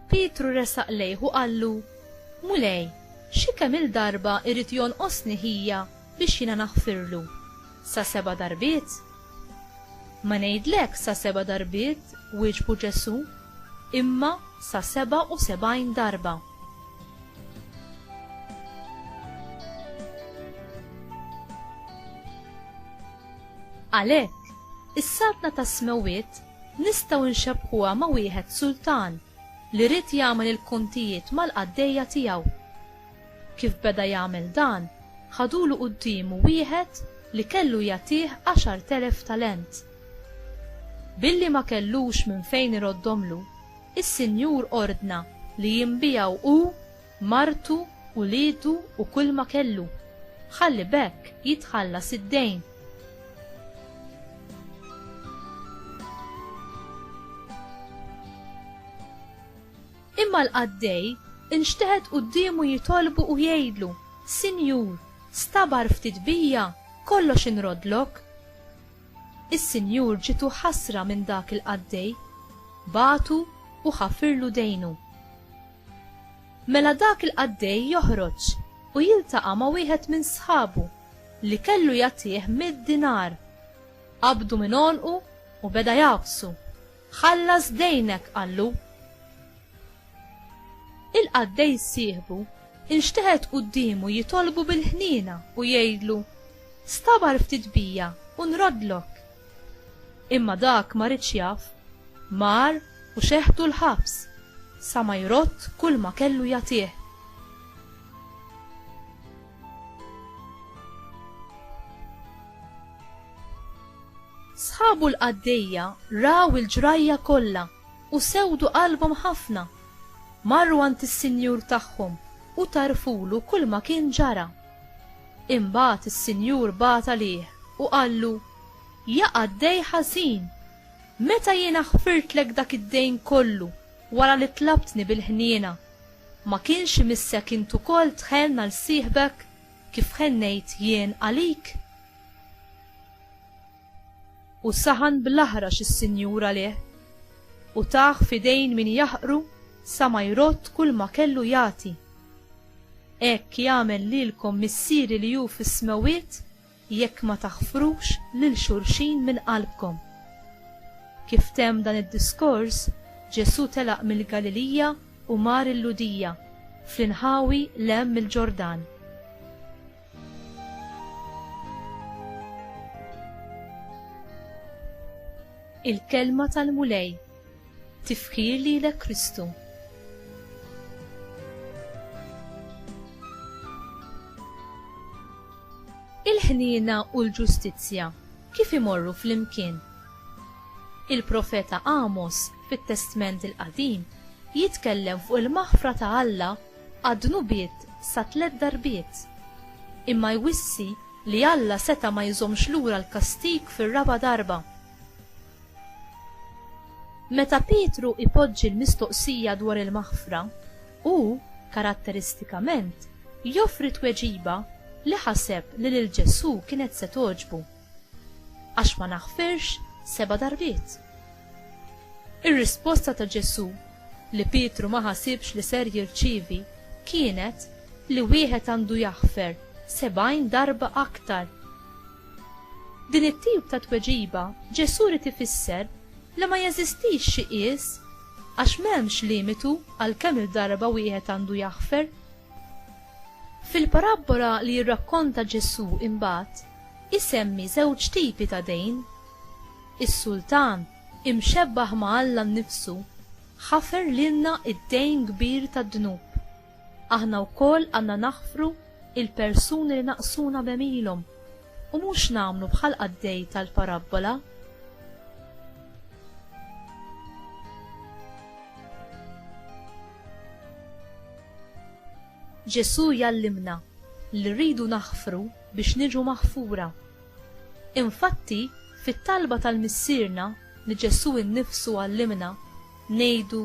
Pietru resaq lejh u qallu: Mulej, xi kemm il-darba irid jonqosni ħija biex jiena naħfirlu? Sa 7 darbiet? Ma ngħidlek sa 7 darbiet, wieġbu Ġesu, imma sa 77 darba. Għalhekk, is-saltna tas-Smewwiet nistgħu nxebbħuha ma' wieħed sultan li rid jagħmel il-kuntijiet mal-qaddejja tiegħu. Kif beda jagħmel dan, ħadulu qudiemu wieħed li kellu jagħtih 10,000 talent. Billi ma kellux minn fejn iroddhomlu, is-Sinjur ordna li jinbijaw hu, martu, uliedu u kull ma kellu, ħalli bekk jitħallas id-dejn. Imma l-qaddej inxteħed qudiemu jitolbu u jgħidlu: Sinjur, stabar ftit bija, kollox inrodlok. Is-Sinjur ġitu ħasra minn dak il-qaddej, batu u ħafirlu dejnu. Mela dak il-qaddej joħroġ u jiltaqa' ma' wieħed minn sħabu li kellu jagħtih 100 dinar. Qabdu minn għonqu u beda jaqsu. Ħallas dejnek, qallu. Il-qaddej sieħbu inxteħed qudiemu jitolbu bil-ħniena u jgħidlu: Stabar ftit bija u nrodlok. Imma dak ma ridx jaf, mar u xeħtu l-ħabs sa ma jrott kull ma kellu jagħtih. Sħabu l-qaddejja raw il-ġrajja kollha u sewdu qalbhom ħafna. Marru għand is-Sinjur tagħhom u tarfulu kull ma kien ġara. Imbagħad is-Sinjur bata lih u qallu: Ja qaddej ħażin, meta jiena ħfirtlek dak id-dejn kollu wara li tlabtni bil-ħniena, ma kienx imissek int ukoll tħenna l-sieħbek kif ħennejt jien għalik? U saħan bl-aħrax is-Sinjur għalih u taħ fidejn min jaħqru sa ma jrott kull ma kellu jagħti. Hekk jagħmel lilkom missieri li hu fis-Smewwiet jekk ma taħfrux lil xulxin minn qalbkom. Kif temm dan id-diskors, Ġesu telaq mill-Galilija u mar il-Ludija fl-inħawi lem il-Ġordan. Il-kelma tal-mulej, tifħir lilek Kristu. Il-ħniena u l-ġustizzja kif imorru fl-imkien? Il-profeta Amos fit-Testament il-Qadim jitkellem fuq il-maħfra ta' Alla għad-dnubiet sa 3 darbiet, imma jwissi li Alla seta' ma jżomx lura l-kastik fir-raba' darba. Meta Pietru ipoġġi l-mistoqsija dwar il-maħfra, hu karatteristikament joffri tweġiba li ħaseb li lil Ġesu kienet se toġbu, għax ma naħfirx 7 darbiet. Ir-risposta ta' Ġesu li Pietru ma ħasibx li ser jirċievi kienet li wieħed għandu jaħfer 70 darba aktar. Din it-tip ta' tweġiba Ġesu rid ifisser li ma jeżistix xi qies għax m'hemmx limitu għal kemm il-darba wieħed għandu jaħfer. Fil-parabola li jirrakkonta Ġesu imbagħad isemmi żewġ tipi ta' dejn. Is-sultan imxebbaħ ma' Alla nnifsu ħafer lilna id-dejn kbir tad-dnub. Aħna wkoll għandna naħfru il-persuni li naqsuna b'emilhom u mhux nagħmlu bħal qaddej tal-parabola. Ġesu jallimna li rridu naħfru biex niġu maħfura. Infatti, fit-talba tal-missierna li Ġesu innifsu għallimna ngħidu: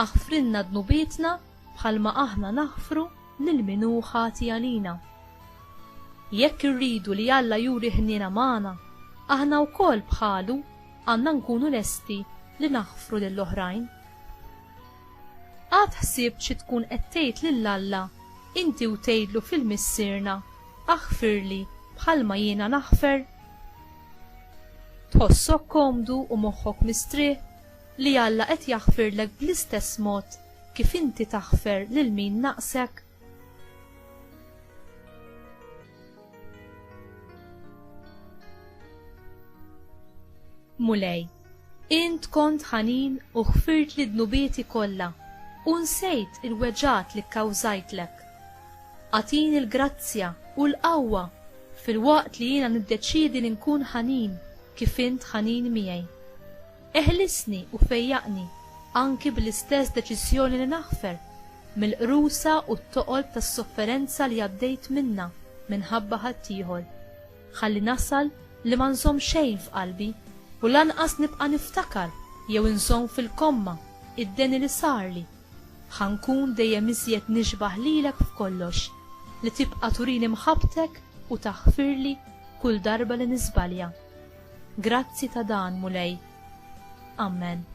aħfrinna dnubietna bħalma aħna naħfru lil min hu ħati għalina. Jekk irridu li Alla juri ħniena magħna, aħna wkoll bħalu għandna nkunu lesti li naħfru lill-oħrajn. Għad ħsibt xi tkun qed tgħid lill-Alla inti u tgħidlu fil-missierna aħfirli bħalma jiena naħfer? Tħossok komdu u moħħok mistrieħ li Alla qed jaħfirlek bl-istess mod kif inti taħfer lil min naqsek? Mulej, int kont ħanin u ħfirt li dnubieti kollha u nsejt il-weġat li kkawżajtlek. Għatini l-grazzja u l-qawwa fil-waqt li jiena niddeċiedi li nkun ħanin kif int ħanin miegħi. Eħlisni u fejjaqni anki bl-istess deċiżjoni li naħfer mill-qrusa u t-toqol tas-sofferenza li għaddejt minna minħabba ħaddieħor. Ħalli nasal li ma nżomm xejn f'qalbi u lanqas nibqa' niftakar jew inżomm fil-komma id-deni li sarli. Ħankun dejjem iżjed nixbaħ lilek f'kollox li tibqa' turini mħabbtek u taħfirli kull darba li niżbalja. Grazzi ta' dan, Mulej. Amen.